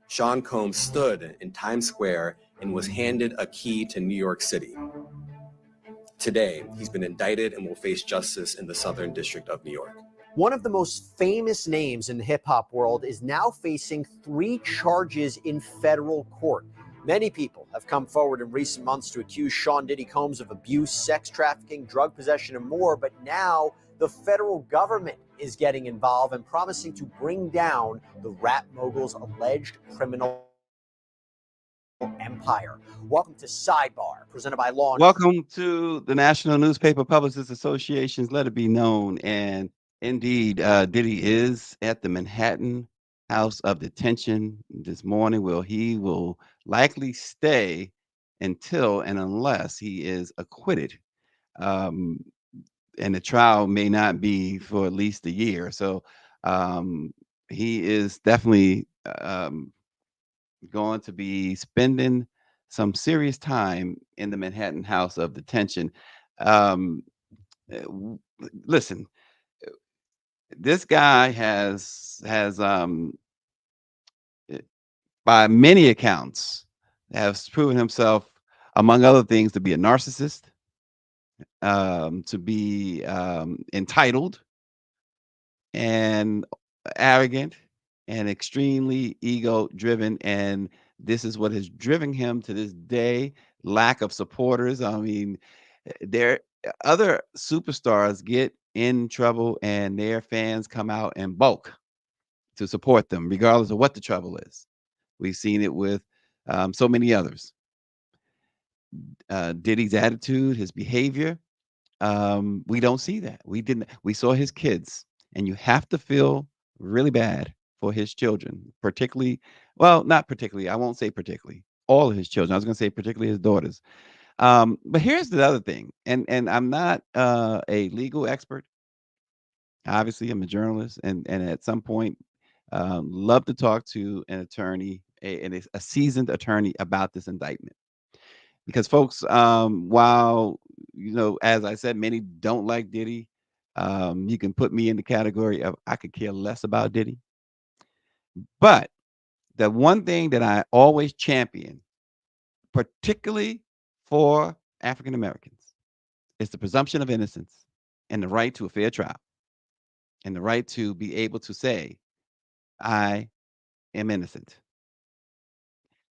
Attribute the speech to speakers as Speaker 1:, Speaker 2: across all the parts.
Speaker 1: Sean Combs stood in Times Square and was handed a key to New York City. Today, he's been indicted and will face justice in the Southern District of New York.
Speaker 2: One of the most famous names in the hip-hop world is now facing 3 charges in federal court. Many people have come forward in recent months to accuse Sean Diddy Combs of abuse, sex trafficking, drug possession, and more, but now the federal government is getting involved and promising to bring down the rap mogul's alleged criminal empire. Welcome to Sidebar, presented by Law.
Speaker 3: Welcome to the National Newspaper Publicists Association's Let It Be Known. And indeed, Diddy is at the Manhattan House of Detention this morning, where he will likely stay until and unless he is acquitted. And the trial may not be for at least a year. So he is definitely going to be spending some serious time in the Manhattan House of Detention. Listen, this guy has by many accounts has proven himself, among other things, to be a narcissist, to be entitled and arrogant and extremely ego-driven, and this is what has driven him to this day. Lack of supporters. I mean, there other superstars get in trouble and their fans come out in bulk to support them, regardless of what the trouble is. We've seen it with so many others. Diddy's attitude, his behavior, we don't see that. We saw his kids, and you have to feel really bad for his children, particularly, well, not particularly, I won't say particularly, all of his children. I was going to say particularly his daughters. But here's the other thing, and I'm not a legal expert. Obviously, I'm a journalist, and at some point, love to talk to an attorney, a seasoned attorney about this indictment. Because folks, while, you know, as I said, many don't like Diddy, you can put me in the category of I could care less about Diddy. But the one thing that I always champion, particularly for African Americans, is the presumption of innocence and the right to a fair trial and the right to be able to say, I am innocent.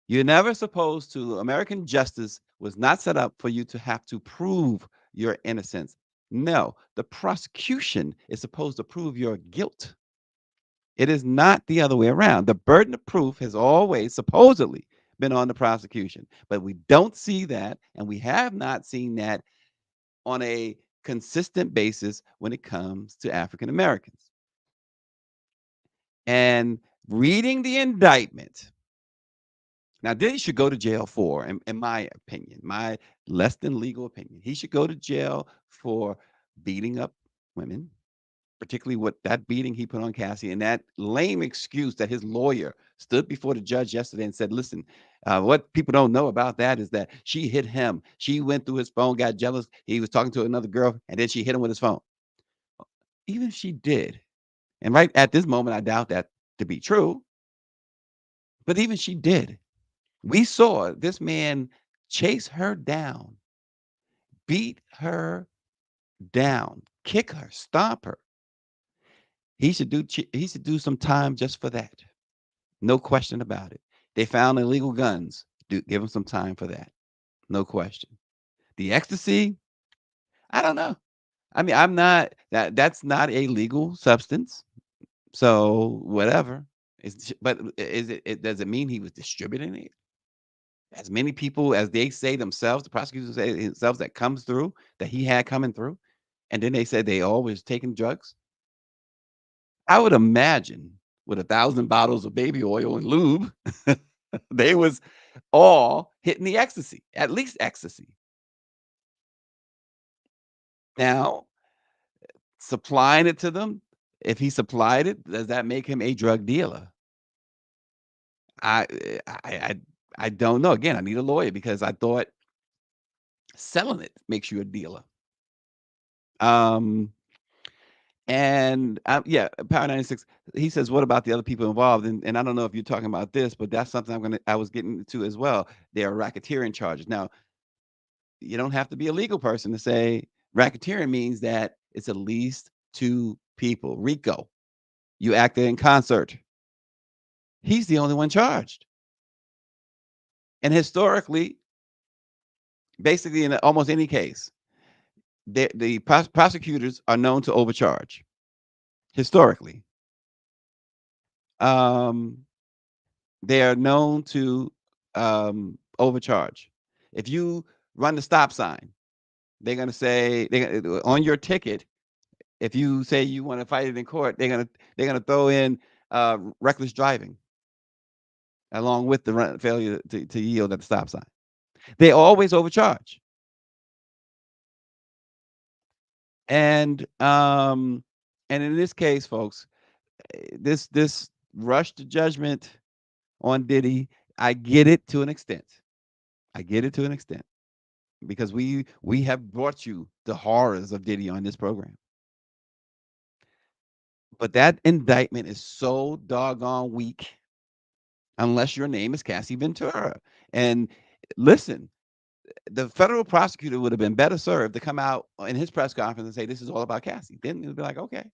Speaker 3: You're never supposed to, American justice was not set up for you to have to prove your innocence. No, the prosecution is supposed to prove your guilt. It is not the other way around. The burden of proof has always supposedly been on the prosecution, but we don't see that, and we have not seen that on a consistent basis when it comes to African Americans. And reading the indictment, now Diddy should go to jail for, in my opinion, my less than legal opinion, he should go to jail for beating up women, particularly what that beating he put on Cassie, and that lame excuse that his lawyer stood before the judge yesterday and said, listen, what people don't know about that is that she hit him. She went through his phone, got jealous. He was talking to another girl, and then she hit him with his phone. Even if she did, and right at this moment, I doubt that to be true, but even she did, we saw this man chase her down, beat her down, kick her, stomp her. He should do some time just for that. No question about it. They found illegal guns. Give him some time for that. No question. The ecstasy, I don't know. I mean, that's not a legal substance. So whatever. But does it mean he was distributing it? As many people as they say themselves, the prosecutors say themselves, that comes through, that he had coming through, and then they said they always taking drugs. I would imagine with 1,000 bottles of baby oil and lube, they was all hitting the ecstasy, at least ecstasy. Now, supplying it to them, if he supplied it, does that make him a drug dealer? I I I don't know. Again, I need a lawyer because I thought selling it makes you a dealer. Um, and yeah, Power 96. He says, "What about the other people involved?" And I don't know if you're talking about this, but that's something I was getting to as well. There are racketeering charges. Now, you don't have to be a legal person to say racketeering means that it's at least two people. RICO, you acted in concert. He's the only one charged. And historically, basically in almost any case, the prosecutors are known to overcharge historically. Um, they are known to overcharge. If you run the stop sign, they're going to say on your ticket. If you say you want to fight it in court, they're gonna throw in reckless driving along with the failure to yield at the stop sign. They always overcharge, and in this case, folks, this rush to judgment on Diddy, I get it to an extent. I get it to an extent because we have brought you the horrors of Diddy on this program. But that indictment is so doggone weak unless your name is Cassie Ventura. And listen, the federal prosecutor would have been better served to come out in his press conference and say, this is all about Cassie. Then it'd be like, okay.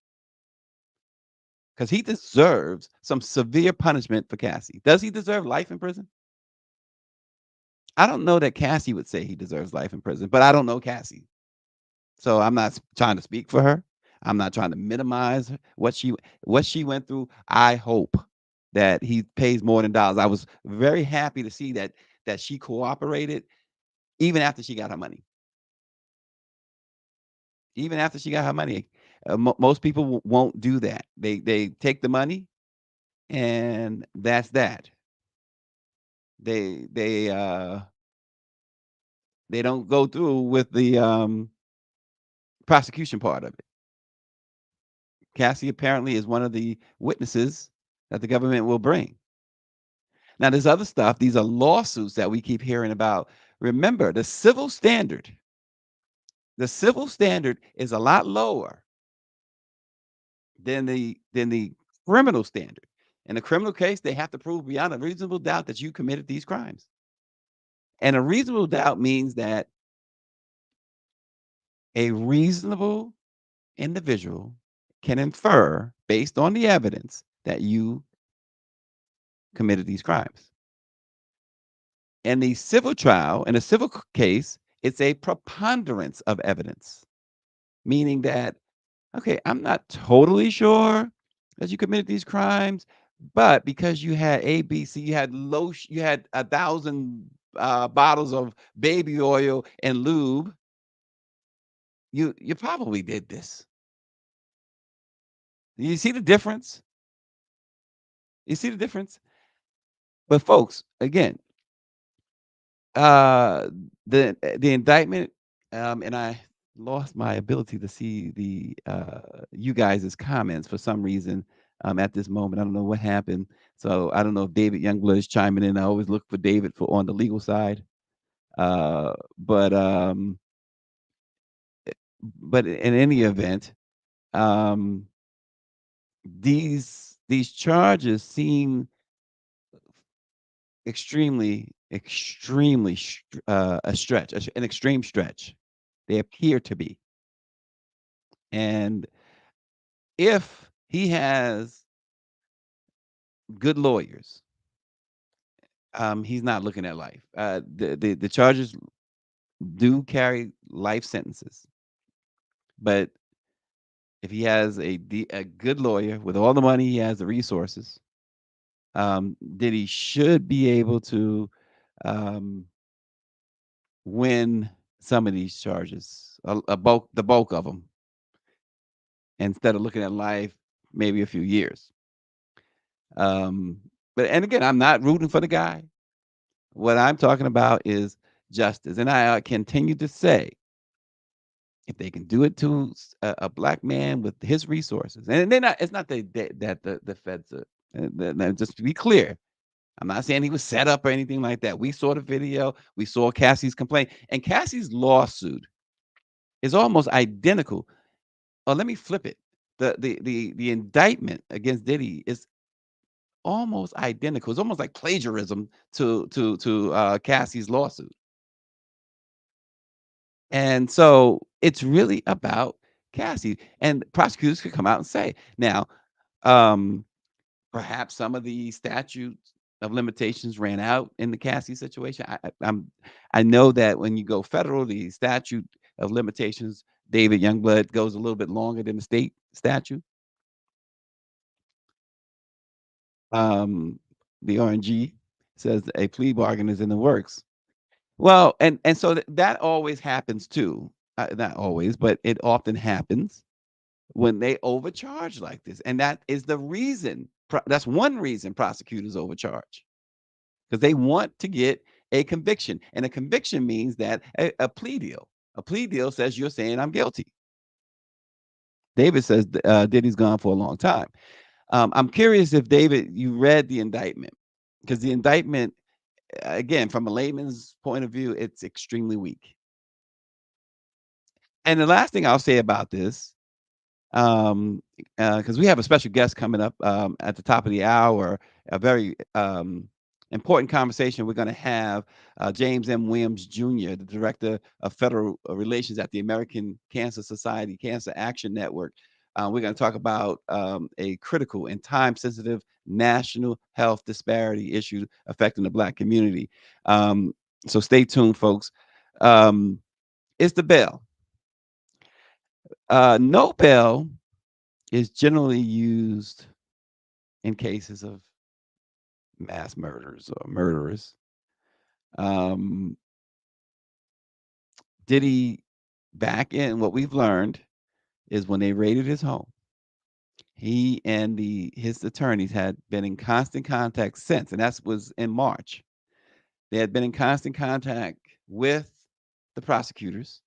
Speaker 3: Because he deserves some severe punishment for Cassie. Does he deserve life in prison? I don't know that Cassie would say he deserves life in prison, but I don't know Cassie. So I'm not trying to speak for her. I'm not trying to minimize what she went through. I hope that he pays more than dollars. I was very happy to see that she cooperated even after she got her money. Even after she got her money, most people won't do that. They take the money, and that's that. They don't go through with the prosecution part of it. Cassie apparently is one of the witnesses that the government will bring. Now, there's other stuff. These are lawsuits that we keep hearing about. Remember, the civil standard is a lot lower than the criminal standard. In a criminal case, they have to prove beyond a reasonable doubt that you committed these crimes. And a reasonable doubt means that a reasonable individual can infer, based on the evidence, that you committed these crimes. In the civil trial, in a civil case, it's a preponderance of evidence, meaning that, okay, I'm not totally sure that you committed these crimes, but because you had ABC, you had lotion, you had 1,000 bottles of baby oil and lube, you probably did this. You see the difference? You see the difference? But folks, again, uh, the indictment, and I lost my ability to see the you guys' comments for some reason at this moment. I don't know what happened. So I don't know if David Youngblood is chiming in. I always look for David for on the legal side. But in any event, um, these charges seem extremely a stretch, an extreme stretch. They appear to be. And if he has good lawyers, he's not looking at life. The charges do carry life sentences, but if he has a good lawyer with all the money he has, the resources, Diddy should be able to um, win some of these charges, the bulk of them, instead of looking at life maybe a few years. But and again, I'm not rooting for the guy. What I'm talking about is justice, and I continue to say if they can do it to a black man with his resources, and they're not, it's not that the feds are, just to be clear, I'm not saying he was set up or anything like that. We saw the video, we saw Cassie's complaint, and Cassie's lawsuit is almost identical. Oh, let me flip it. The indictment against Diddy is almost identical. It's almost like plagiarism to Cassie's lawsuit. And so it's really about Cassie. And prosecutors could come out and say, now, um, perhaps some of the statutes of limitations ran out in the Cassie situation. I know that when you go federal, the statute of limitations, David Youngblood, goes a little bit longer than the state statute. The RNG says a plea bargain is in the works. Well, and so that always happens too. Not always, but it often happens when they overcharge like this, and that is the reason. That's one reason prosecutors overcharge, because they want to get a conviction, and a conviction means that a plea deal. A plea deal says you're saying I'm guilty. David says Diddy's gone for a long time. I'm curious if David, you read the indictment, because the indictment, again, from a layman's point of view, it's extremely weak. And the last thing I'll say about this, because we have a special guest coming up at the top of the hour, a very important conversation we're going to have. James M. Williams Jr., the Director of Federal Relations at the American Cancer Society Cancer Action Network. We're going to talk about a critical and time-sensitive national health disparity issue affecting the Black community. So stay tuned, folks. It's the bell. No bail is generally used in cases of mass murders or murderers. Diddy, back in what we've learned is when they raided his home, he and his attorneys had been in constant contact since, and that was in March. They had been in constant contact with the prosecutors.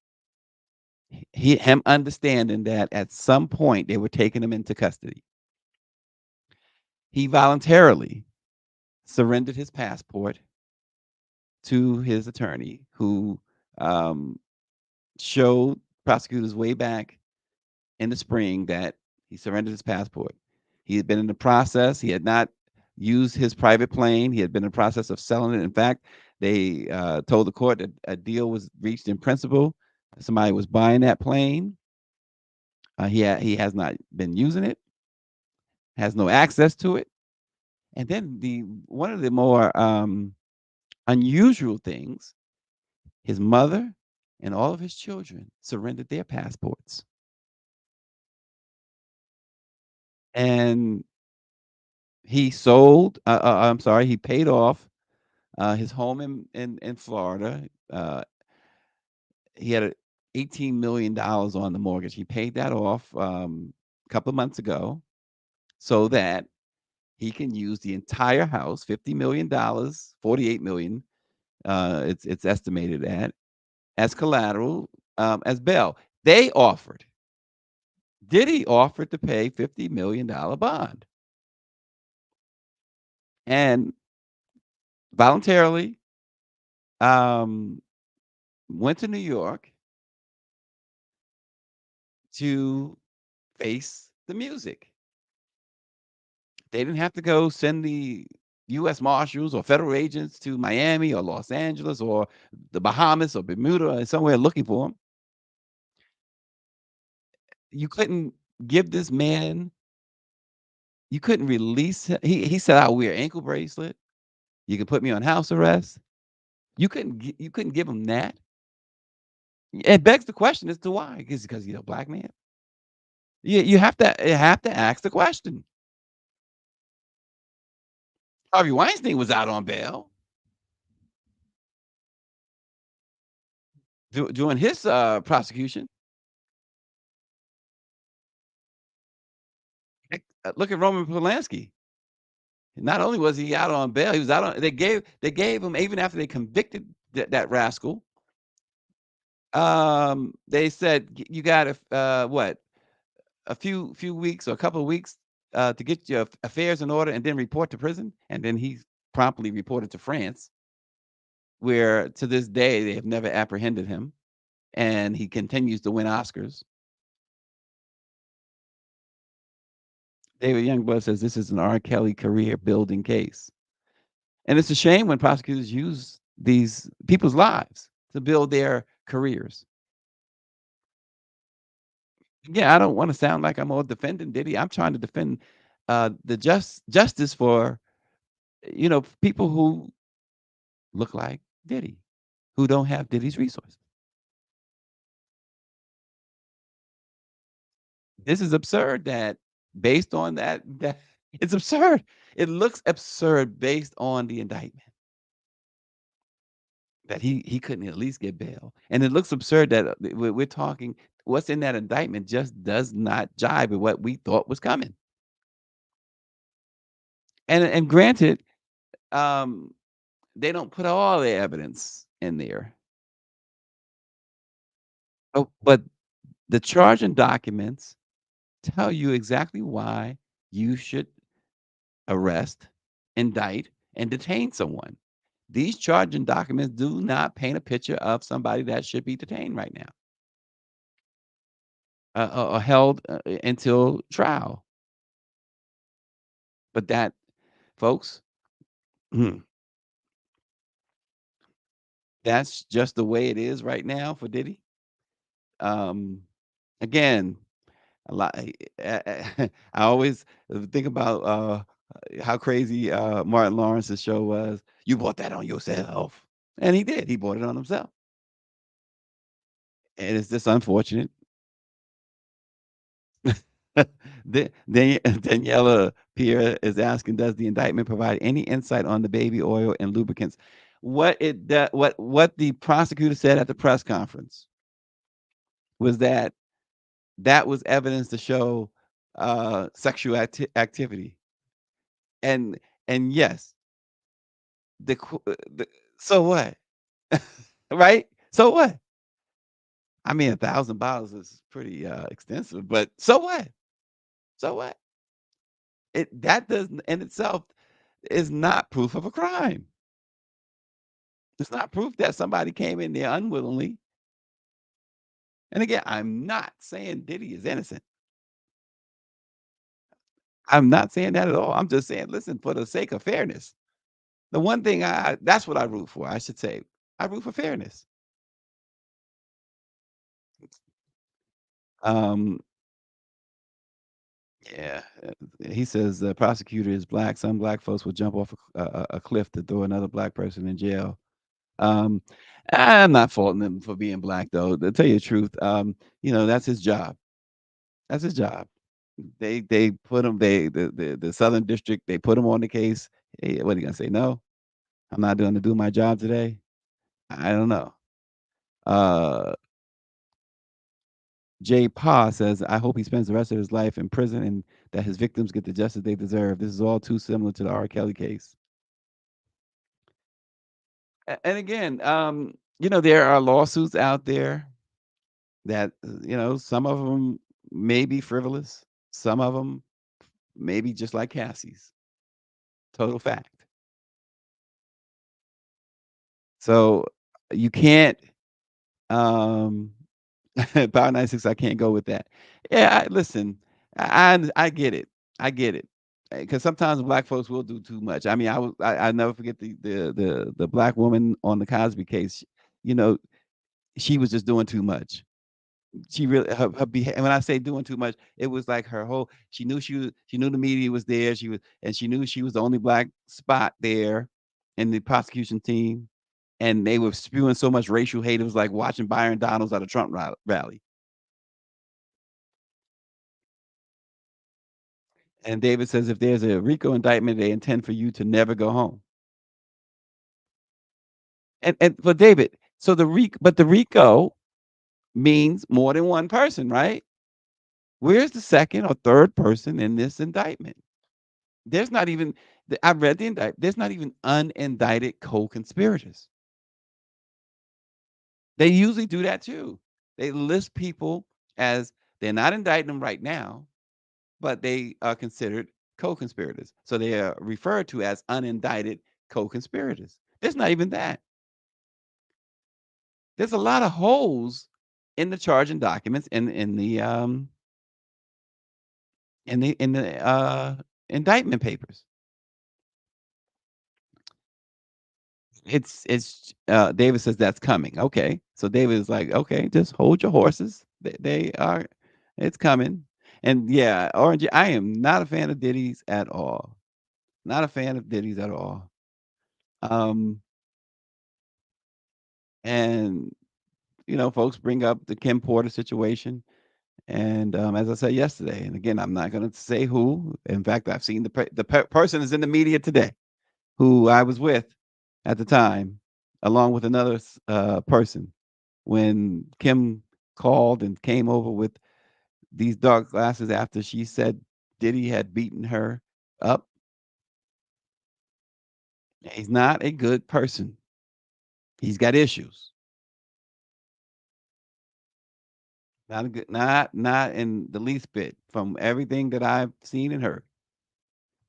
Speaker 3: Him understanding that at some point they were taking him into custody. He voluntarily surrendered his passport to his attorney, who showed prosecutors way back in the spring that he surrendered his passport. He had been in the process. He had not used his private plane. He had been in the process of selling it. In fact, they told the court that a deal was reached in principle. Somebody was buying that plane. He has not been using it, has no access to it. And then one of the more unusual things, his mother and all of his children surrendered their passports. And he sold, I'm sorry, he paid off his home in Florida. He had $18 million on the mortgage. He paid that off a couple of months ago so that he can use the entire house, $50 million, $48 million, it's estimated at, as collateral, as bail. Diddy offered to pay $50 million bond, and voluntarily went to New York to face the music. They didn't have to go send the U.S. Marshals or federal agents to Miami or Los Angeles or the Bahamas or Bermuda or somewhere looking for him. You couldn't give this man, you couldn't release him. He said, I'll wear ankle bracelet. You can put me on house arrest. You couldn't give him that. It begs the question as to why. Is it because he's a black man? You have to ask the question. Harvey Weinstein was out on bail during his prosecution. Look at Roman Polanski. Not only was he out on bail, he was out on. They gave him, even after they convicted that rascal. They said you got what, a few weeks or a couple of weeks to get your affairs in order and then report to prison. And then he promptly reported to France, where to this day they have never apprehended him, and he continues to win Oscars. David Youngblood says this is an R. Kelly career building case. And it's a shame when prosecutors use these people's lives to build their careers. Yeah, I don't want to sound like I'm all defending Diddy. I'm trying to defend the justice for people who look like Diddy, who don't have Diddy's resources. This is absurd that based on that it's absurd. It looks absurd based on the indictment that he couldn't at least get bail. And it looks absurd that we're talking what's in that indictment just does not jive with what we thought was coming. And granted, um, they don't put all the evidence in there. Oh, but the charging documents tell you exactly why you should arrest, indict, and detain someone. These charging documents do not paint a picture of somebody that should be detained right now, or held until trial. But that, folks, that's just the way it is right now for Diddy. Um, Again, a lot. I always think about how crazy Martin Lawrence's show was. You bought that on yourself, and he did. He bought it on himself, and it's just unfortunate. Daniela Pierre is asking, does the indictment provide any insight on the baby oil and lubricants? What the prosecutor said at the press conference was that that was evidence to show sexual activity. And yes, the so what? Right? So what? I mean, 1,000 bottles is pretty extensive, but so what? So what? That does in itself is not proof of a crime. It's not proof that somebody came in there unwillingly. And again, I'm not saying Diddy is innocent. I'm not saying that at all. I'm just saying, listen, for the sake of fairness, the one thing that's what I root for. I should say, I root for fairness. Um, yeah, he says the prosecutor is black. Some black folks will jump off a cliff to throw another black person in jail. Um, I'm not faulting him for being black, though. To tell you the truth, that's his job. That's his job. They put him. The Southern District. They put him on the case. Hey, what are you gonna say? No, I'm not going to do my job today. I don't know. Uh, Jay Pa says, I hope he spends the rest of his life in prison and that his victims get the justice they deserve. This is all too similar to the R. Kelly case. And again, there are lawsuits out there that, some of them may be frivolous. Some of them may be just like Cassie's. Total fact. So you can't, um, Power 96, I can't go with that. Yeah, listen, I get it. I get it. Because sometimes black folks will do too much. I mean, I never forget the black woman on the Cosby case. You know, she was just doing too much. She really when I say doing too much, it was like her whole. She knew the media was there. She knew she was the only black spot there in the prosecution team, and they were spewing so much racial hate. It was like watching Byron Donalds at a Trump rally. And David says, if there's a RICO indictment, they intend for you to never go home. And but David, so the RICO means more than one person, right? Where's the second or third person in this indictment? There's not even. I've read the indictment. There's not even unindicted co-conspirators. They usually do that too. They list people as they're not indicting them right now, but they are considered co-conspirators. So they are referred to as unindicted co-conspirators. There's not even that. There's a lot of holes in the charging documents in the indictment papers. David says that's coming. Okay. So David is like, okay, just hold your horses. They are it's coming. And yeah, Orange, I am not a fan of Diddy's at all. Not a fan of Diddy's at all. Um and folks bring up the Kim Porter situation. And as I said yesterday, and again, I'm not going to say who. In fact, I've seen the person is in the media today who I was with at the time, along with another person, when Kim called and came over with these dark glasses after she said Diddy had beaten her up. He's not a good person. He's got issues. Not a good, not in the least bit from everything that I've seen and heard.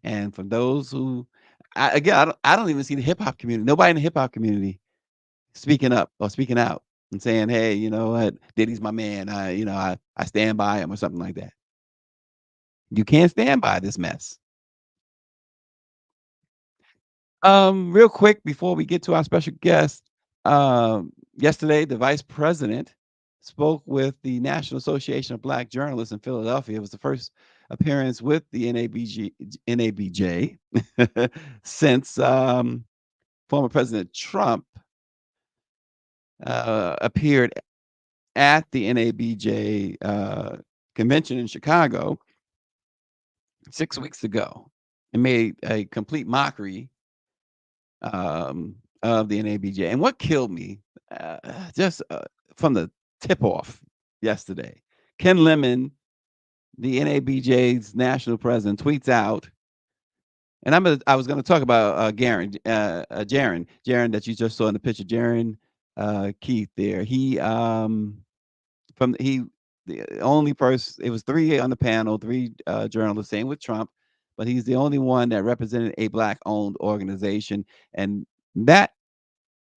Speaker 3: And from those who, again, I don't even see the hip hop community. Nobody in the hip hop community speaking up or speaking out and saying, "Hey, you know what? Diddy's my man. I stand by him," or something like that. You can't stand by this mess. Real quick before we get to our special guest, yesterday the vice president spoke with the National Association of Black Journalists in Philadelphia. It was the first appearance with the NABJ since former President Trump appeared at the NABJ convention in Chicago 6 weeks ago and made a complete mockery of the NABJ. And what killed me, just from the tip off yesterday, Ken Lemon, the NABJ's national president, tweets out, and I was going to talk about Jaron that you just saw in the picture, Jaron Keith. There, he the only person. It was three on the panel, three journalists, same with Trump, but he's the only one that represented a black-owned organization, and that,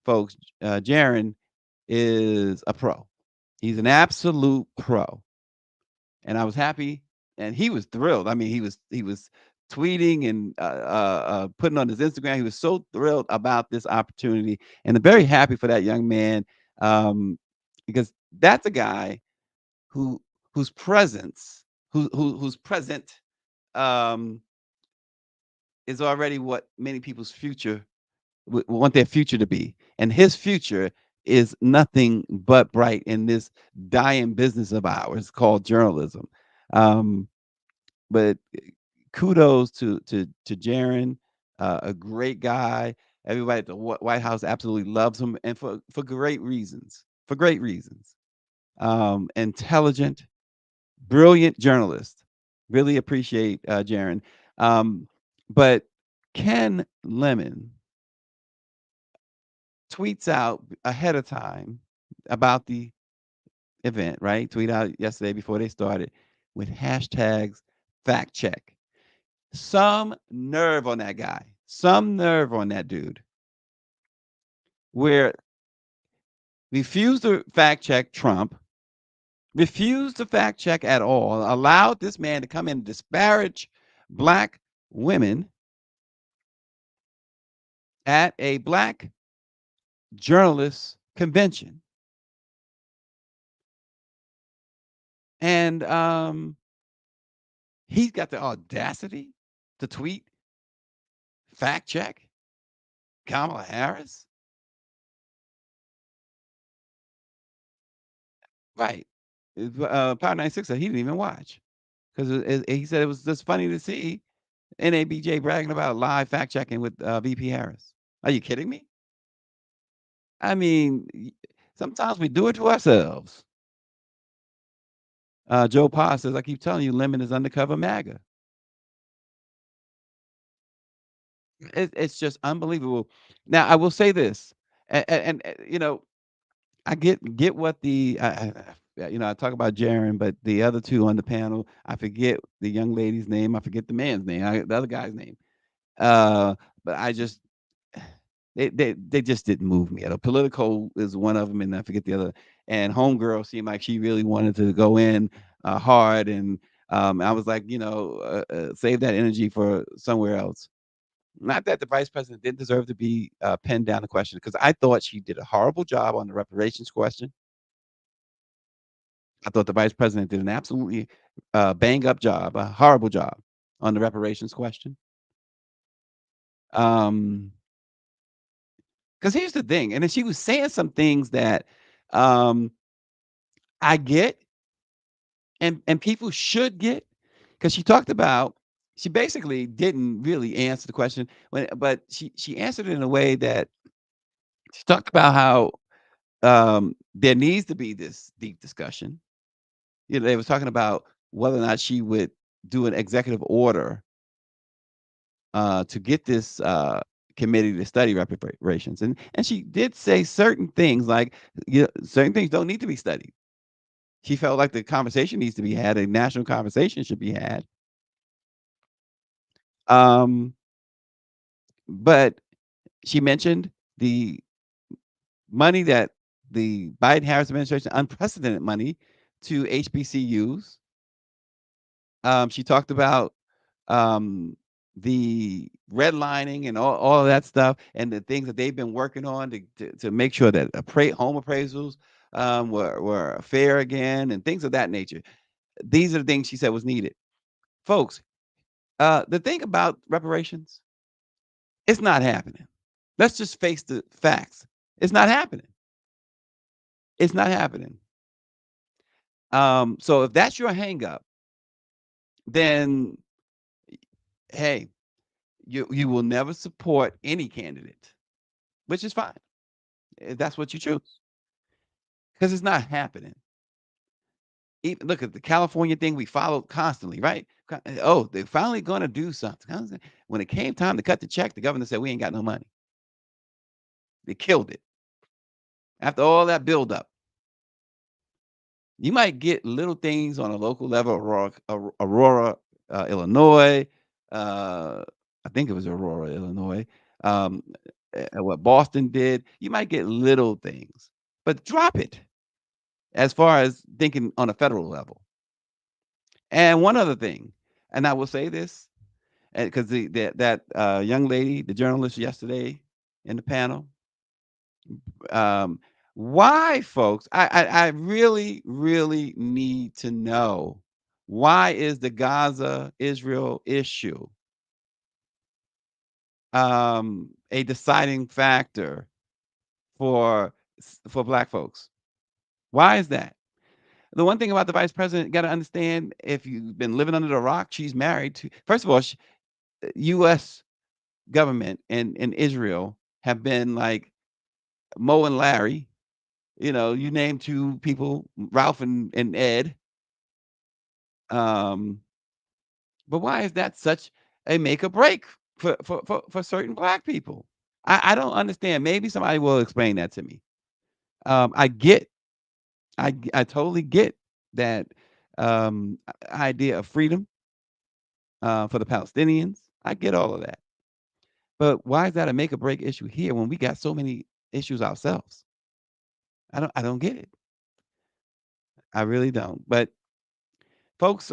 Speaker 3: folks, Jaron is a pro. He's an absolute pro, and I was happy, and he was thrilled. I mean, he was tweeting and putting on his Instagram. He was so thrilled about this opportunity, and I'm very happy for that young man, because that's a guy who whose presence, who's present, um, is already what many people's future want their future to be. And his future is nothing but bright in this dying business of ours called journalism. Um, but kudos to Jaron, a great guy. Everybody at the White House absolutely loves him, and for great reasons. For great reasons. Intelligent, brilliant journalist. Really appreciate Jaron. But Ken Lemon tweets out ahead of time about the event, right? Tweet out yesterday before they started with hashtags fact check. Some nerve on that guy. Some nerve on that dude. Where refused to fact check Trump, refused to fact check at all, allowed this man to come in and disparage black women at a black journalist convention. And he's got the audacity to tweet fact check Kamala Harris. Right. Power 96 said he didn't even watch because he said it was just funny to see NABJ bragging about live fact checking with VP Harris. Are you kidding me? I mean, sometimes we do it to ourselves. Joe Pa says, I keep telling you, Lemon is undercover MAGA. It's just unbelievable. Now, I will say this, and I get what the I talk about Jaron, but the other two on the panel, I forget the young lady's name, I forget the man's name, the other guy's name. But I just they just didn't move me. Politico is one of them, and I forget the other. And Homegirl seemed like she really wanted to go in hard, and I was like, save that energy for somewhere else. Not that the vice president didn't deserve to be pinned down the question, because I thought she did a horrible job on the reparations question. I thought the vice president did an absolutely bang up job, a horrible job on the reparations question. Because here's the thing, and then she was saying some things that I get, and people should get, because she basically didn't really answer the question, but she answered it in a way that she talked about how there needs to be this deep discussion. They was talking about whether or not she would do an executive order to get this committee to study reparations, and she did say certain things, like certain things don't need to be studied. She felt like the conversation needs to be had, a national conversation should be had. But she mentioned the money that the Biden-Harris administration, unprecedented money to HBCUs. She talked about the redlining and all of that stuff, and the things that they've been working on to make sure that home appraisals were fair again, and things of that nature. These are the things she said was needed. Folks, the thing about reparations, it's not happening. Let's just face the facts. It's not happening. It's not happening. So if that's your hang up, then hey, you will never support any candidate, which is fine if that's what you choose, because it's not happening. Even look at the California thing we followed constantly, right? Oh, they're finally going to do something. When it came time to cut the check, the governor said, we ain't got no money. They killed it. After all that buildup, you might get little things on a local level. Aurora, Illinois. I think it was Aurora, Illinois. What Boston did. You might get little things, but drop it as far as thinking on a federal level. And one other thing, and I will say this, because that young lady, the journalist yesterday in the panel, why, folks, I really, really need to know, why is the Gaza-Israel issue a deciding factor for Black folks? Why is that? The one thing about the vice president, got to understand, if you've been living under the rock, she's married to, first of all, U.S. government and Israel have been like Mo and Larry. You name two people, Ralph and Ed. But why is that such a make or break for certain Black people? I don't understand. Maybe somebody will explain that to me. I totally get that idea of freedom for the Palestinians. I get all of that. But why is that a make or break issue here when we got so many issues ourselves? I don't get it. I really don't. But folks,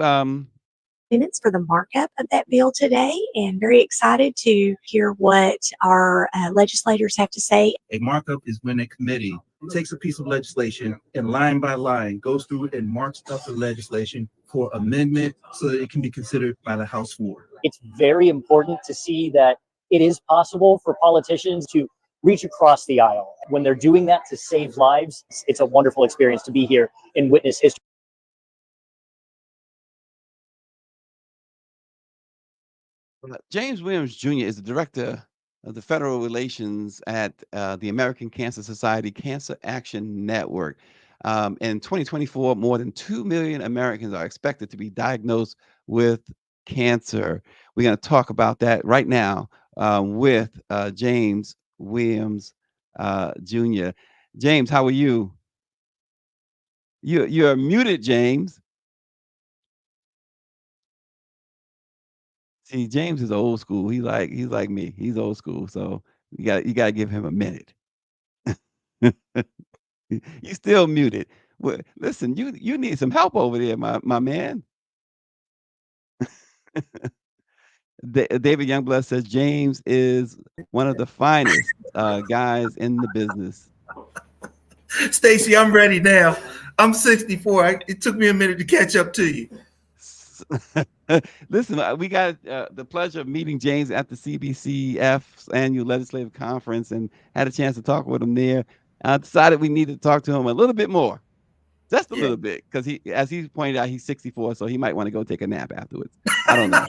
Speaker 4: Minutes for the markup of that bill today, and very excited to hear what our legislators have to say.
Speaker 5: A markup is when a committee takes a piece of legislation and line by line goes through and marks up the legislation for amendment so that it can be considered by the House floor.
Speaker 6: It's very important to see that it is possible for politicians to reach across the aisle. When they're doing that to save lives, it's a wonderful experience to be here and witness history.
Speaker 3: James Williams Jr. is the director of the federal relations at the American Cancer Society Cancer Action Network. In 2024, more than 2 million Americans are expected to be diagnosed with cancer. We're going to talk about that right now with James Williams Jr. James, how are you? You're muted, James. See, James is old school. He's like me. He's old school. So you gotta give him a minute. You still muted. Well, listen, you need some help over there, my man. David Youngblood says James is one of the finest guys in the business.
Speaker 5: Stacey, I'm ready now. I'm 64. It took me a minute to catch up to you.
Speaker 3: Listen, we got the pleasure of meeting James at the CBCF's annual legislative conference and had a chance to talk with him there. I decided we needed to talk to him a little bit more, just a little bit, because as he pointed out, he's 64, so he might want to go take a nap afterwards. I don't know.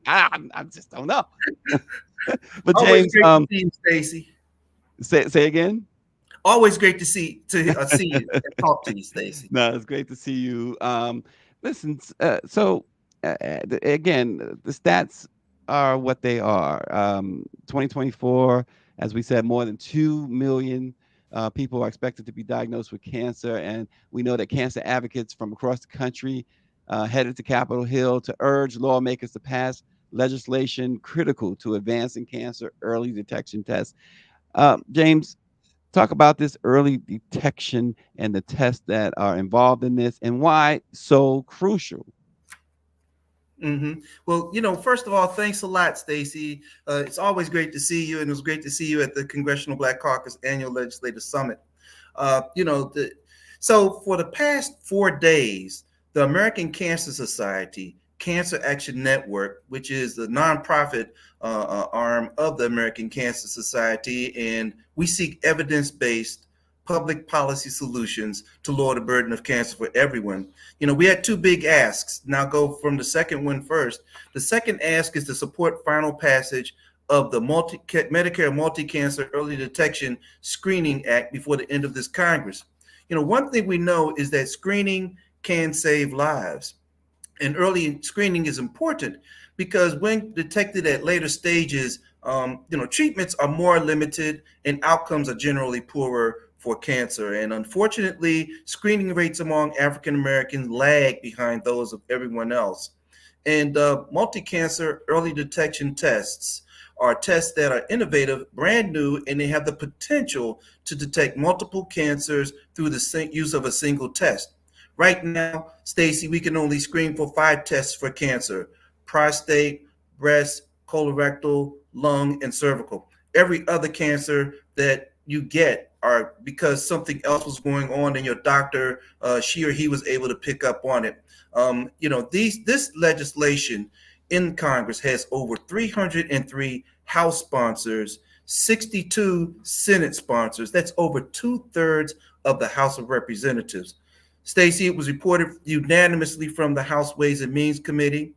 Speaker 3: I just don't know. But
Speaker 5: Always
Speaker 3: James,
Speaker 5: great to see you, Stacey.
Speaker 3: Say again.
Speaker 5: Always great to see you and talk to you, Stacey.
Speaker 3: No, it's great to see you. Listen, so again, the stats are what they are. 2024, as we said, more than 2 million people are expected to be diagnosed with cancer, and we know that cancer advocates from across the country headed to Capitol Hill to urge lawmakers to pass legislation critical to advancing cancer early detection tests. James, talk about this early detection and the tests that are involved in this and why so crucial.
Speaker 5: Mm-hmm. Well, first of all, thanks a lot, Stacey. It's always great to see you, and it was great to see you at the Congressional Black Caucus Annual Legislative Summit. So for the past 4 days, the American Cancer Society, Cancer Action Network, which is the nonprofit arm of the American Cancer Society, and we seek evidence-based public policy solutions to lower the burden of cancer for everyone. We had 2 big asks. Now go from the second one first. The second ask is to support final passage of the Medicare Multi-Cancer Early Detection Screening Act before the end of this Congress. One thing we know is that screening can save lives. And early screening is important because when detected at later stages, treatments are more limited and outcomes are generally poorer for cancer. And unfortunately, screening rates among African Americans lag behind those of everyone else. And multi-cancer early detection tests are tests that are innovative, brand new, and they have the potential to detect multiple cancers through the use of a single test. Right now, Stacey, we can only screen for 5 tests for cancer: prostate, breast, colorectal, lung, and cervical. Every other cancer that you get are because something else was going on and your doctor, she or he was able to pick up on it. This legislation in Congress has over 303 House sponsors, 62 Senate sponsors. That's over 2/3 of the House of Representatives. Stacey, it was reported unanimously from the House Ways and Means Committee.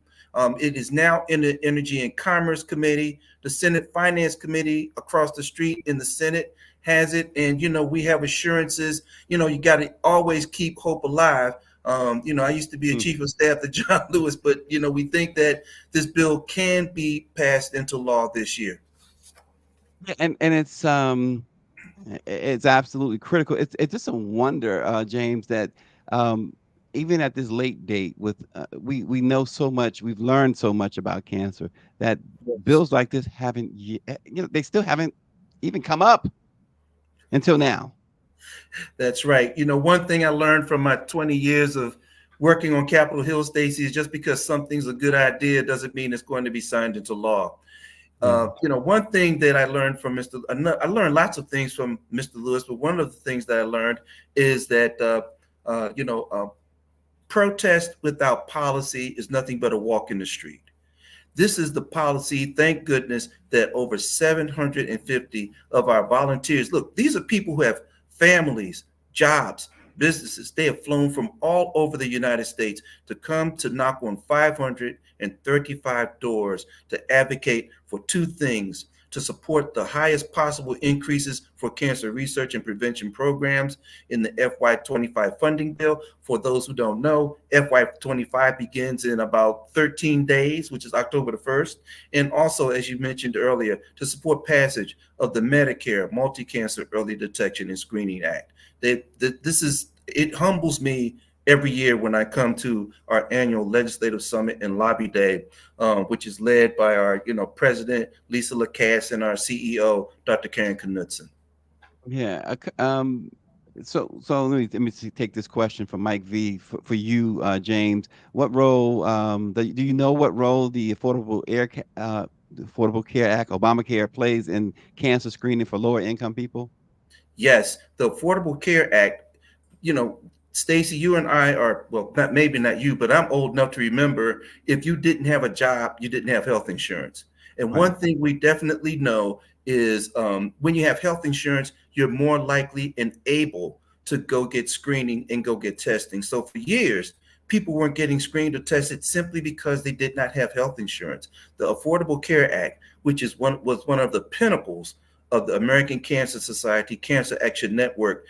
Speaker 5: It is now in the Energy and Commerce Committee. The Senate Finance Committee across the street in the Senate has it. And, we have assurances. You got to always keep hope alive. I used to be a chief of staff to John Lewis, but, we think that this bill can be passed into law this year.
Speaker 3: And it's absolutely critical. It's just a wonder, James, that even at this late date, with we know so much, we've learned so much about cancer that bills like this haven't, they still haven't even come up until now.
Speaker 5: That's right. One thing I learned from my 20 years of working on Capitol Hill, Stacey, is just because something's a good idea doesn't mean it's going to be signed into law. One thing that I learned from I learned lots of things from Mr. Lewis, but one of the things that I learned is that, protest without policy is nothing but a walk in the street. This is the policy, thank goodness, that over 750 of our volunteers, look, these are people who have families, jobs, businesses. They have flown from all over the United States to come to knock on 535 doors to advocate for 2 things: to support the highest possible increases for cancer research and prevention programs in the FY25 funding bill. For those who don't know, FY25 begins in about 13 days, which is October the 1st. And also, as you mentioned earlier, to support passage of the Medicare Multi-Cancer Early Detection and Screening Act. This is it humbles me every year when I come to our annual legislative summit and lobby day, which is led by our, President Lisa Lacasse and our CEO, Dr. Karen Knudsen.
Speaker 3: Yeah. So let me take this question from Mike V for you, James. What role do you know what role the Affordable Care Act, Obamacare, plays in cancer screening for lower income people?
Speaker 5: Yes, the Affordable Care Act, Stacey, you and I are, well, maybe not you, but I'm old enough to remember if you didn't have a job, you didn't have health insurance. And
Speaker 3: Right.
Speaker 5: one thing we definitely know is when you have health insurance, you're more likely and able to go get screening and go get testing. So for years, people weren't getting screened or tested simply because they did not have health insurance. The Affordable Care Act, which was one of the pinnacles of the American Cancer Society Cancer Action Network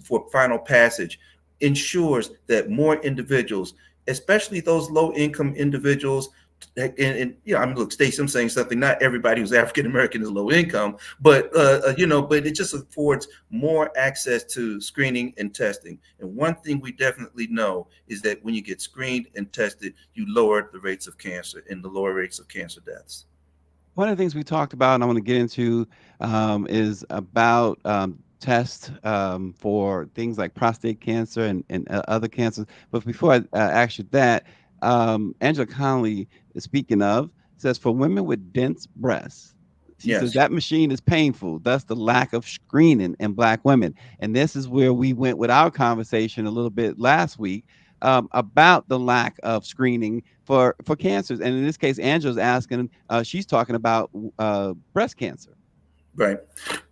Speaker 5: for final passage, ensures that more individuals, especially those low-income individuals, look, Stacey, I'm saying something. Not everybody who's African American is low income, but but it just affords more access to screening and testing. And one thing we definitely know is that when you get screened and tested, you lower the rates of cancer and the lower rates of cancer deaths.
Speaker 3: One of the things we talked about, and I want to get into, is about tests for things like prostate cancer and other cancers. But before I ask you that, Angela Connolly, speaking of, says for women with dense breasts, she says
Speaker 5: Yes.
Speaker 3: that machine is painful. Thus, the lack of screening in Black women. And this is where we went with our conversation a little bit last week about the lack of screening for cancers. And in this case, Angela's asking, she's talking about breast cancer.
Speaker 5: Right.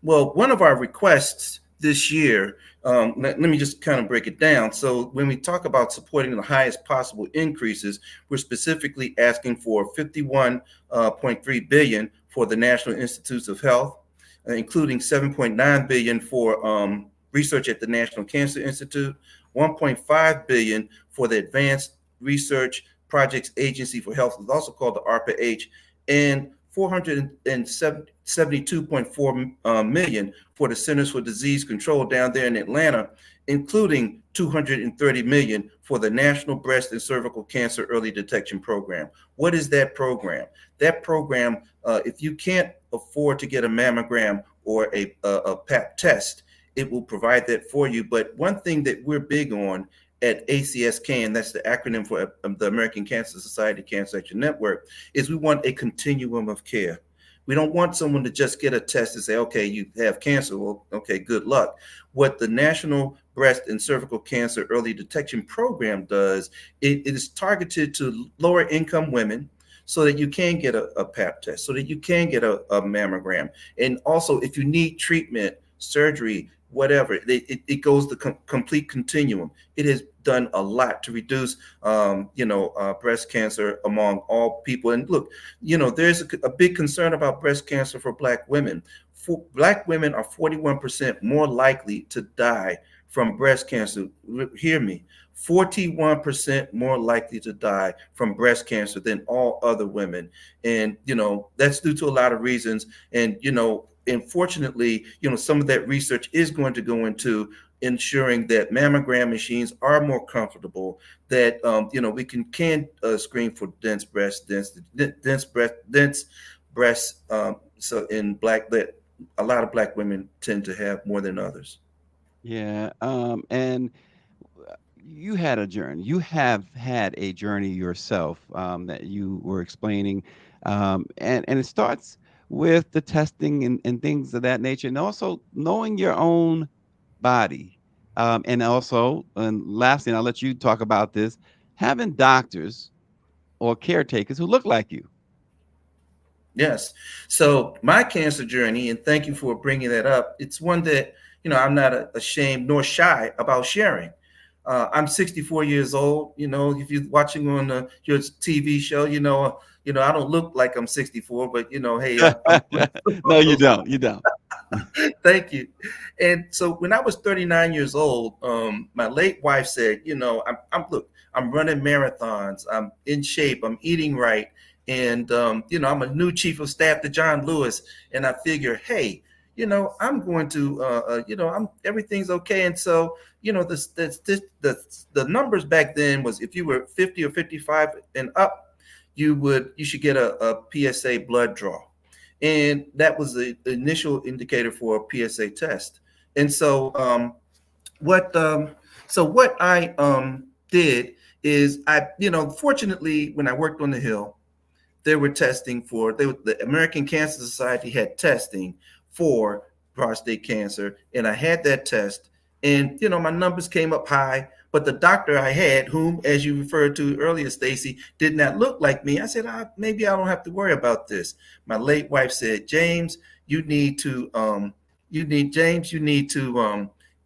Speaker 5: Well, one of our requests this year, let me just kind of break it down. So when we talk about supporting the highest possible increases, we're specifically asking for 51.3 billion for the National Institutes of Health, including 7.9 billion for research at the National Cancer Institute, 1.5 billion for the Advanced Research Projects Agency for Health, it's also called the ARPA-H, and 472.4 million for the Centers for Disease Control down there in Atlanta, including 230 million for the National Breast and Cervical Cancer Early Detection Program. What is that program? That program, if you can't afford to get a mammogram or a Pap test, it will provide that for you. But one thing that we're big on at ACSK, and that's the acronym for the American Cancer Society Cancer Action Network, is we want a continuum of care. We don't want someone to just get a test and say, okay, you have cancer. Well, okay, good luck. What the National Breast and Cervical Cancer Early Detection Program does, it is targeted to lower income women so that you can get a Pap test, so that you can get a mammogram. And also, if you need treatment, surgery, whatever, it goes the complete continuum. It has done a lot to reduce, breast cancer among all people. And look, there's a big concern about breast cancer for Black women. Black women are 41% more likely to die from breast cancer. Hear me, 41% more likely to die from breast cancer than all other women. And, that's due to a lot of reasons. And, unfortunately, some of that research is going to go into ensuring that mammogram machines are more comfortable, that we can screen for dense breasts. So in that a lot of Black women tend to have more than others.
Speaker 3: Yeah, and you had a journey. You have had a journey yourself that you were explaining, and it starts with the testing and things of that nature, and also knowing your own body, and lastly, and I'll let you talk about this, having doctors or caretakers who look like you.
Speaker 5: Yes. So my cancer journey, and thank you for bringing that up, it's one that, I'm not ashamed nor shy about sharing. I'm 64 years old. If you're watching on your TV show, I don't look like I'm 64, but hey,
Speaker 3: No, you don't. You don't.
Speaker 5: Thank you. And so when I was 39 years old, my late wife said, I'm running marathons. I'm in shape. I'm eating right. And, I'm a new chief of staff to John Lewis. And I figure, hey, I'm going to, everything's okay. And so, the numbers back then was if you were 50 or 55 and up, you should get a PSA blood draw, and that was the initial indicator for a PSA test. And so what I did is fortunately, when I worked on the Hill, they were testing the American Cancer Society had testing for prostate cancer, and I had that test, and my numbers came up high. But the doctor I had, whom, as you referred to earlier, Stacy, did not look like me. I said, maybe I don't have to worry about this. My late wife said, James, you need to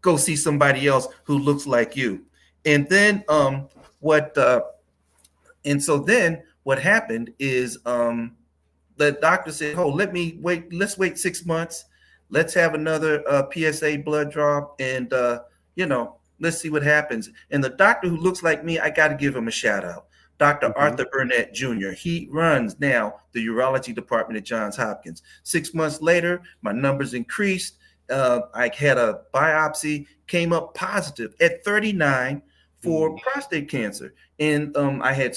Speaker 5: go see somebody else who looks like you. And then what happened is the doctor said, oh, let's wait 6 months. Let's have another PSA blood draw, and let's see what happens. And the doctor who looks like me, I got to give him a shout out. Dr. Arthur Burnett Jr. He runs now the urology department at Johns Hopkins. 6 months later, my numbers increased. I had a biopsy, came up positive at 39 for prostate cancer. And I had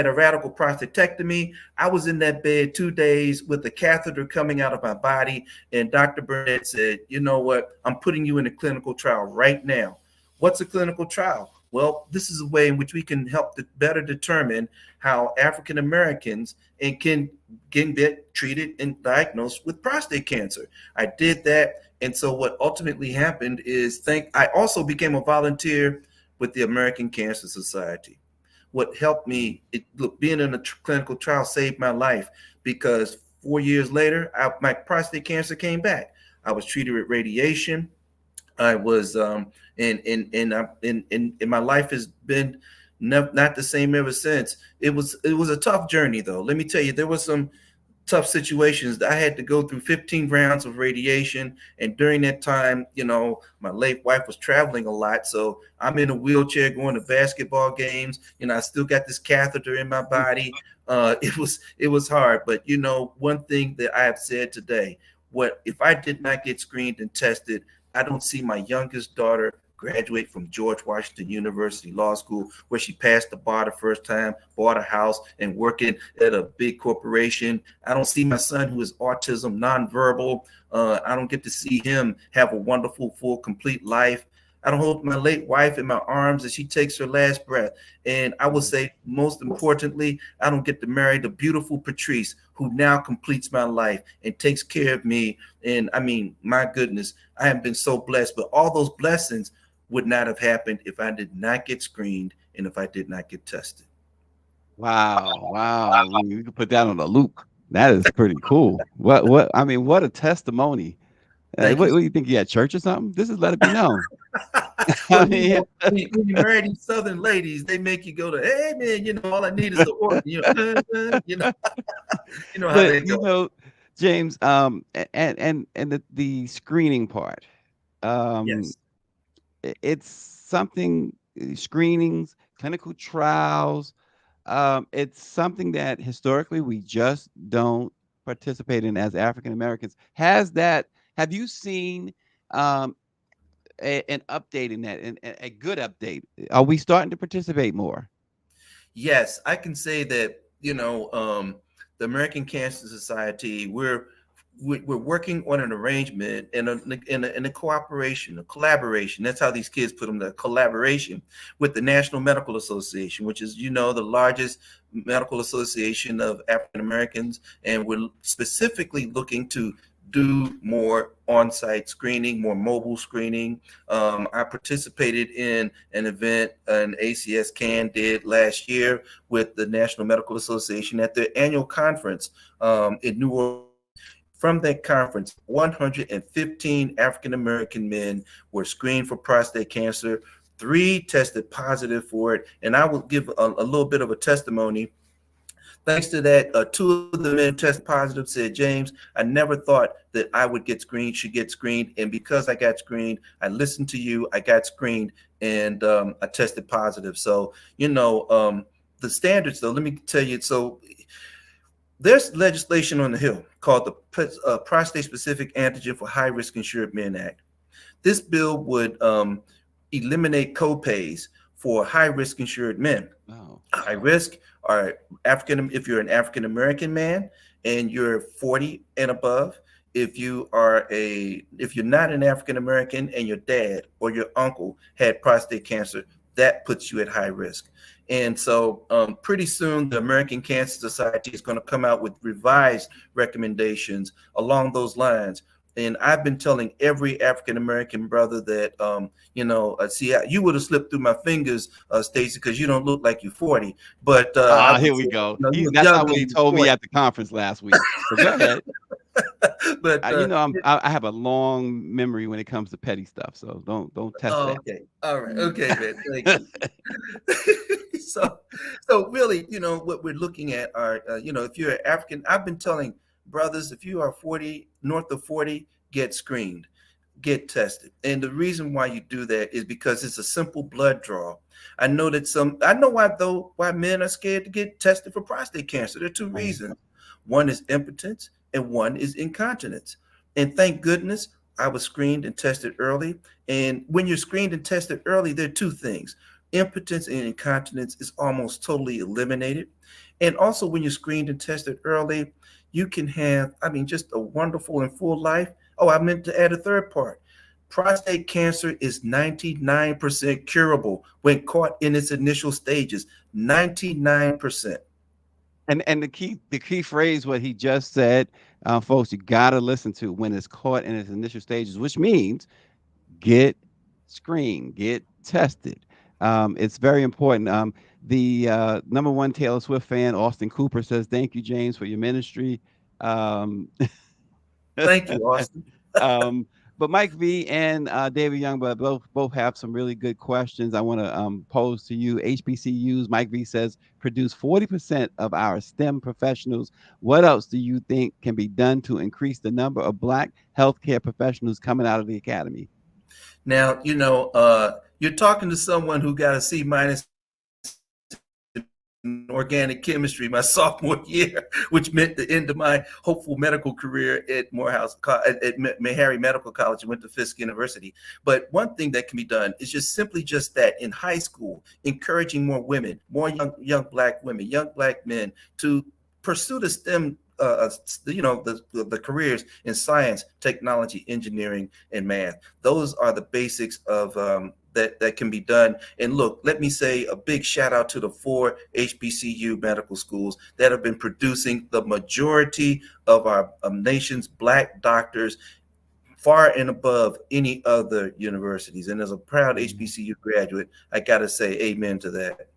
Speaker 5: a radical prostatectomy. I was in that bed 2 days with the catheter coming out of my body. And Dr. Burnett said, you know what? I'm putting you in a clinical trial right now. What's a clinical trial? Well, this is a way in which we can help to better determine how African Americans can get treated and diagnosed with prostate cancer. I did that. And so what ultimately happened is I also became a volunteer with the American Cancer Society. What helped me, being in a clinical trial saved my life, because 4 years later, my prostate cancer came back. I was treated with radiation. I was, and my life has been not the same ever since. It was a tough journey, though. Let me tell you, there was some tough situations. I had to go through 15 rounds of radiation. And during that time, my late wife was traveling a lot. So I'm in a wheelchair going to basketball games. I still got this catheter in my body. It was hard. But, one thing that I have said today, if I did not get screened and tested, I don't see my youngest daughter graduate from George Washington University Law School, where she passed the bar the first time, bought a house, and working at a big corporation. I don't see my son, who is autism, nonverbal. I don't get to see him have a wonderful, full, complete life. I don't hold my late wife in my arms as she takes her last breath. And I will say, most importantly, I don't get to marry the beautiful Patrice, who now completes my life and takes care of me. And I mean, my goodness, I have been so blessed. But all those blessings would not have happened if I did not get screened and if I did not get tested.
Speaker 3: Wow. You can put that on a loop. That is pretty cool. What a testimony. What do you think? You at church or something? This is let it be known.
Speaker 5: When you marry these Southern ladies, they make you go to, hey man, all I need is the order. How they go.
Speaker 3: James, and the screening part.
Speaker 5: Yes.
Speaker 3: It's something, screenings, clinical trials. It's something that historically we just don't participate in as African Americans. Have you seen an update in that, and a good update? Are we starting to participate more?
Speaker 5: Yes, I can say that, the American Cancer Society, we're working on an arrangement and a cooperation, a collaboration. That's how these kids put them, the collaboration with the National Medical Association, which is, the largest medical association of African Americans. And we're specifically looking to do more on-site screening, more mobile screening. I participated in an event an ACS CAN did last year with the National Medical Association at their annual conference in New Orleans. From that conference, 115 African-American men were screened for prostate cancer. 3 tested positive for it. And I will give a little bit of a testimony. Thanks to that, 2 of the men tested positive, said, James, I never thought that I would should get screened. And because I got screened, I listened to you, I got screened, and I tested positive. So, the standards, though, let me tell you, so there's legislation on the Hill called the Prostate Specific Antigen for High Risk Insured Men Act. This bill would eliminate copays for high-risk insured men.
Speaker 3: Oh,
Speaker 5: High risk are African, if you're an African American man and you're 40 and above. If you're not an African American and your dad or your uncle had prostate cancer, that puts you at high risk. And so pretty soon the American Cancer Society is going to come out with revised recommendations along those lines. And I've been telling every African American brother that, see, you would have slipped through my fingers, Stacey, because you don't look like you're 40. But
Speaker 3: here we go.
Speaker 5: You look
Speaker 3: That's not
Speaker 5: younger
Speaker 3: what he
Speaker 5: than
Speaker 3: told me
Speaker 5: 40.
Speaker 3: at the conference last week. So go ahead.
Speaker 5: But
Speaker 3: I have a long memory when it comes to petty stuff, so don't test that.
Speaker 5: Okay, all right, okay, man. Thank you. So really, what we're looking at are, if you're African, I've been telling brothers, if you are 40, north of 40, get screened, get tested. And the reason why you do that is because it's a simple blood draw. I know why men are scared to get tested for prostate cancer. There are two reasons. One is impotence and one is incontinence. And thank goodness I was screened and tested early. And when you're screened and tested early, there are two things. Impotence and incontinence is almost totally eliminated. And also when you're screened and tested early, you can have, just a wonderful and full life. Oh, I meant to add a third part. Prostate cancer is 99% curable when caught in its initial stages. 99%.
Speaker 3: And the key phrase, what he just said, folks, you gotta listen to when it's caught in its initial stages, which means get screened, get tested. It's very important. The number one Taylor Swift fan, Austin Cooper, says, "Thank you, James, for your ministry."
Speaker 5: Thank you, Austin.
Speaker 3: But Mike V and David Youngblood both have some really good questions I want to pose to you. HBCUs, Mike V says, produce 40% of our STEM professionals. What else do you think can be done to increase the number of Black healthcare professionals coming out of the academy?
Speaker 5: Now, you're talking to someone who got a C- in organic chemistry my sophomore year, which meant the end of my hopeful medical career at Meharry Medical College. I went to Fisk University. But one thing that can be done is simply that in high school, encouraging more women, more young Black women, young Black men to pursue the STEM, the careers in science, technology, engineering, and math. Those are the basics of that can be done. And look, let me say a big shout out to the 4 HBCU medical schools that have been producing the majority of our nation's Black doctors, far and above any other universities. And as a proud HBCU graduate, I got to say amen to that.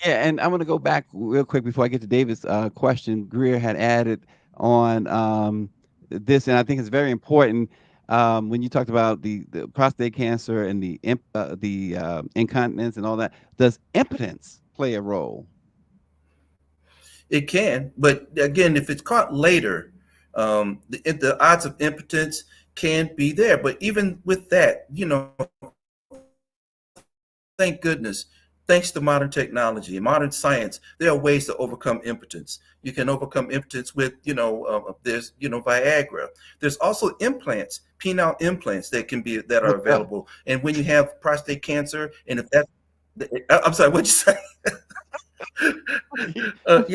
Speaker 3: Yeah, and I'm going to go back real quick before I get to David's question. Greer had added on this, and I think it's very important when you talked about the prostate cancer and the incontinence and all that. Does impotence play a role?
Speaker 5: It can, but again, if it's caught later, the odds of impotence can be there. But even with that, thank goodness, thanks to modern technology and modern science, there are ways to overcome impotence. You can overcome impotence with, there's, Viagra. There's also implants, penile implants that are available. And when you have prostate cancer, and if that's, I'm sorry, what'd you say?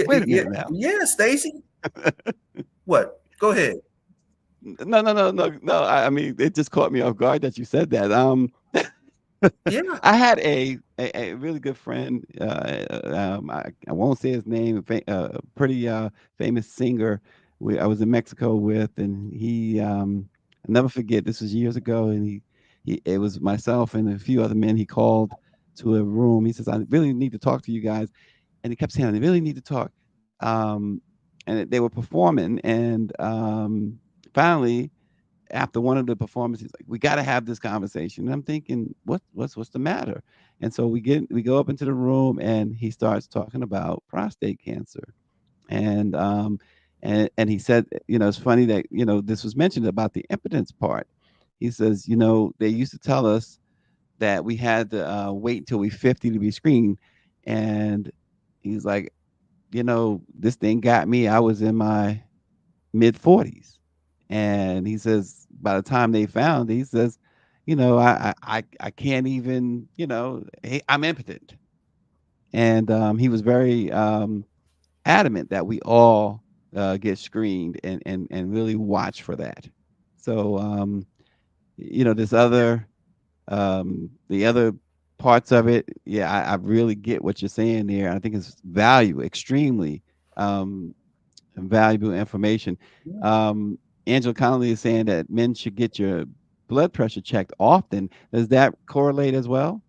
Speaker 3: Wait a minute now.
Speaker 5: Yeah, Stacey. What? Go ahead.
Speaker 3: No. I mean, it just caught me off guard that you said that.
Speaker 5: Yeah,
Speaker 3: I had a really good friend. I won't say his name. Pretty famous singer. I was in Mexico with, and he. I'll never forget. This was years ago, and it was myself and a few other men. He called to a room. He says, "I really need to talk to you guys," and he kept saying, "I really need to talk." And they were performing, and finally, after one of the performances, like, we got to have this conversation. And I'm thinking, what's the matter? And so we go up into the room, and he starts talking about prostate cancer, and he said, it's funny that this was mentioned about the impotence part. He says, they used to tell us that we had to wait until we're 50 to be screened, and he's like, this thing got me. I was in my mid 40s. And he says, by the time they found, he says, I can't even, I'm impotent. And he was very adamant that we all get screened and really watch for that. So, this other, the other parts of it, yeah, I really get what you're saying there. I think it's extremely um, valuable information. Angela Connolly is saying that men should get your blood pressure checked often. Does that correlate as well?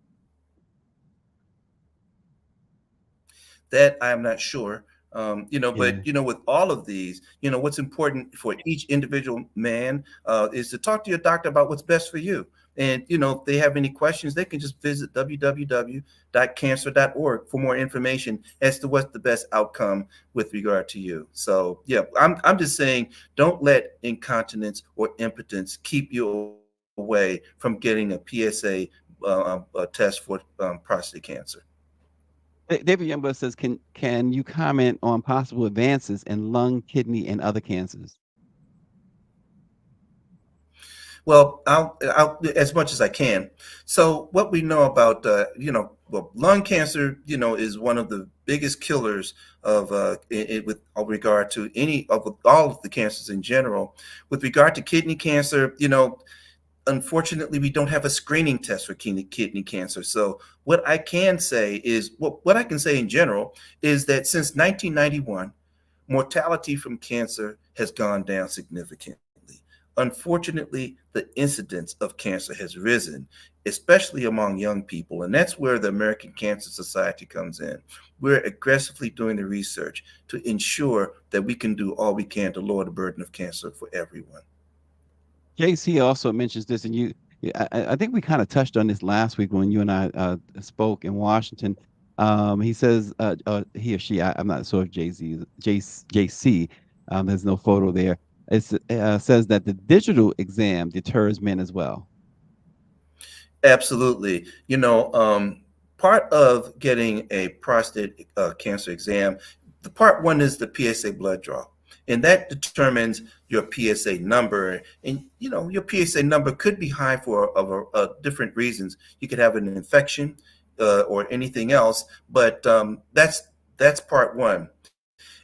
Speaker 5: That I'm not sure.
Speaker 3: Yeah.
Speaker 5: But with all of these, what's important for each individual man is to talk to your doctor about what's best for you. And if they have any questions, they can just visit www.cancer.org for more information as to what's the best outcome with regard to you. So yeah, I'm just saying, don't let incontinence or impotence keep you away from getting a PSA test for prostate cancer.
Speaker 3: David Youngblood says, can you comment on possible advances in lung, kidney, and other cancers?
Speaker 5: Well, I'll as much as I can. So what we know about, lung cancer, is one of the biggest killers of with regard to any of all of the cancers in general. With regard to kidney cancer, unfortunately, we don't have a screening test for kidney cancer. So what I can say is, what I can say in general is that since 1991, mortality from cancer has gone down significantly. Unfortunately, the incidence of cancer has risen, especially among young people. And that's where the American Cancer Society comes in. We're aggressively doing the research to ensure that we can do all we can to lower the burden of cancer for everyone.
Speaker 3: JC also mentions this, and I think we kind of touched on this last week when you and I spoke in Washington. He says, he or she, I'm not sure if JC, there's no photo there. It says that the digital exam deters men as well.
Speaker 5: Absolutely. Part of getting a prostate cancer exam, the part one is the PSA blood draw. And that determines your PSA number. And, your PSA number could be high for different reasons. You could have an infection or anything else, but that's part one.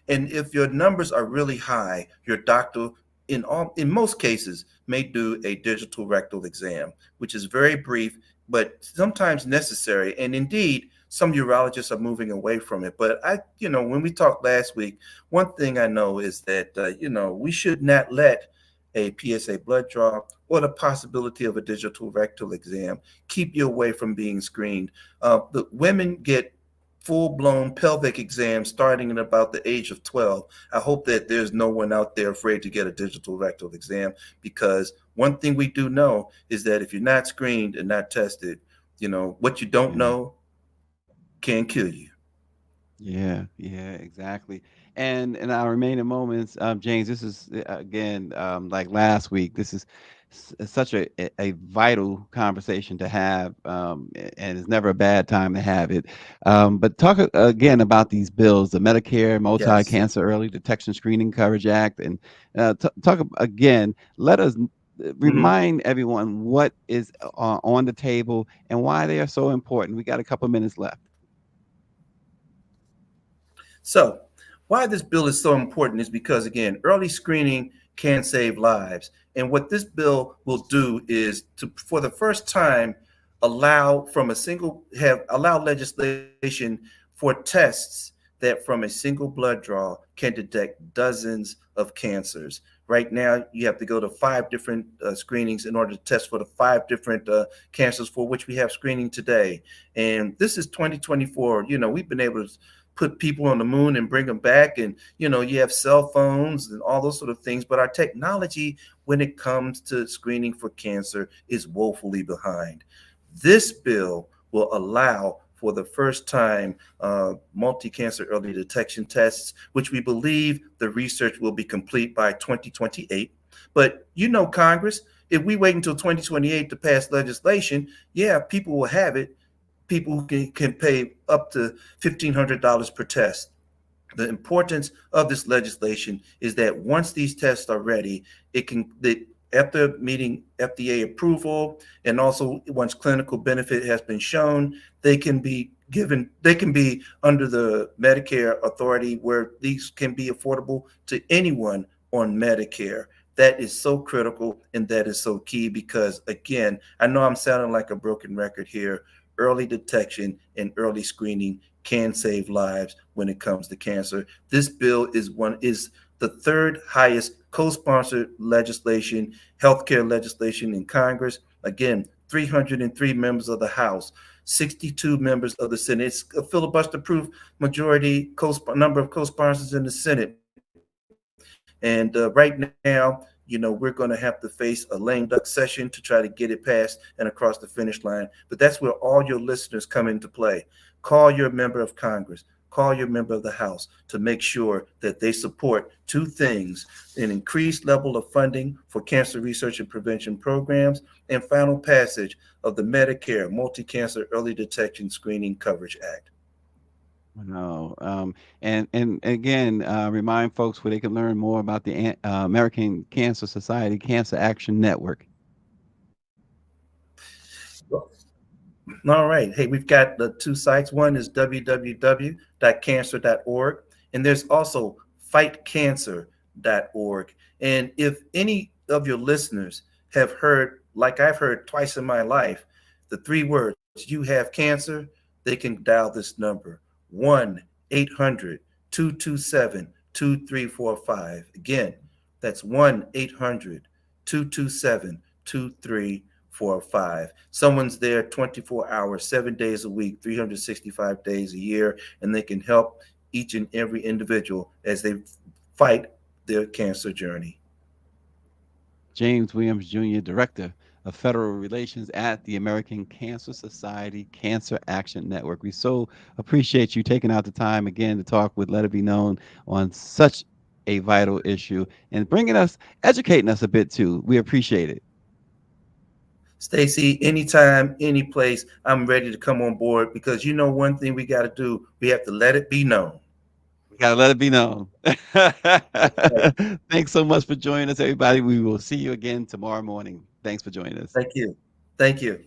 Speaker 5: And if your numbers are really high, your doctor, in most cases, may do a digital rectal exam, which is very brief, but sometimes necessary. And indeed, some urologists are moving away from it. But when we talked last week, one thing I know is that, we should not let a PSA blood draw or the possibility of a digital rectal exam keep you away from being screened. The women get full-blown pelvic exams starting at about the age of 12. I hope that there's no one out there afraid to get a digital rectal exam, because one thing we do know is that if you're not screened and not tested, what you don't know can kill you.
Speaker 3: Yeah, exactly. And in our remaining moments, James, this is again, like last week, this is such a vital conversation to have, and it's never a bad time to have it. But talk again about these bills, the Medicare Multi-Cancer Early Detection Screening Coverage Act, and talk again. Let us remind everyone what is on the table and why they are so important. We got a couple minutes left.
Speaker 5: So why this bill is so important is because, again, early screening can save lives. And what this bill will do is to, for the first time, allow legislation for tests that from a single blood draw can detect dozens of cancers. Right now, you have to go to 5 different screenings in order to test for the 5 different cancers for which we have screening today. And this is 2024. We've been able to put people on the moon and bring them back. And, you have cell phones and all those sort of things. But our technology, when it comes to screening for cancer, is woefully behind. This bill will allow, for the first time, multi-cancer early detection tests, which we believe the research will be complete by 2028. But Congress, if we wait until 2028 to pass legislation, people will have it. People can pay up to $1,500 per test. The importance of this legislation is that once these tests are ready, after meeting FDA approval, and also once clinical benefit has been shown, they can be under the Medicare authority where these can be affordable to anyone on Medicare. That is so critical and that is so key because, again, I know I'm sounding like a broken record here. Early detection and early screening can save lives when it comes to cancer. This bill is the third highest co-sponsored legislation, healthcare legislation in Congress. Again, 303 members of the House, 62 members of the Senate. It's a filibuster-proof majority number of co-sponsors in the Senate. And right now, we're going to have to face a lame duck session to try to get it passed and across the finish line. But that's where all your listeners come into play. Call your member of Congress, call your member of the House to make sure that they support two things: an increased level of funding for cancer research and prevention programs, and final passage of the Medicare Multi-Cancer Early Detection Screening Coverage Act.
Speaker 3: No. And again, remind folks where they can learn more about the American Cancer Society Cancer Action Network.
Speaker 5: All right. Hey, we've got the two sites. One is www.cancer.org, and there's also fightcancer.org. And if any of your listeners have heard, like I've heard twice in my life, the three words, "you have cancer," they can dial this number, 1-800-227-2345. Again, that's 1-800-227-2345. Someone's there 24 hours, 7 days a week, 365 days a year, and they can help each and every individual as they fight their cancer journey.
Speaker 3: James Williams Jr., Director of Federal Relations at the American Cancer Society Cancer Action Network. We so appreciate you taking out the time again to talk with Let It Be Known on such a vital issue and educating us a bit too. We appreciate it.
Speaker 5: Stacy, anytime, any place, I'm ready to come on board because one thing we got to do, we have to let it be known.
Speaker 3: We got to let it be known. Thanks so much for joining us, everybody. We will see you again tomorrow morning. Thanks for joining us.
Speaker 5: Thank you. Thank you.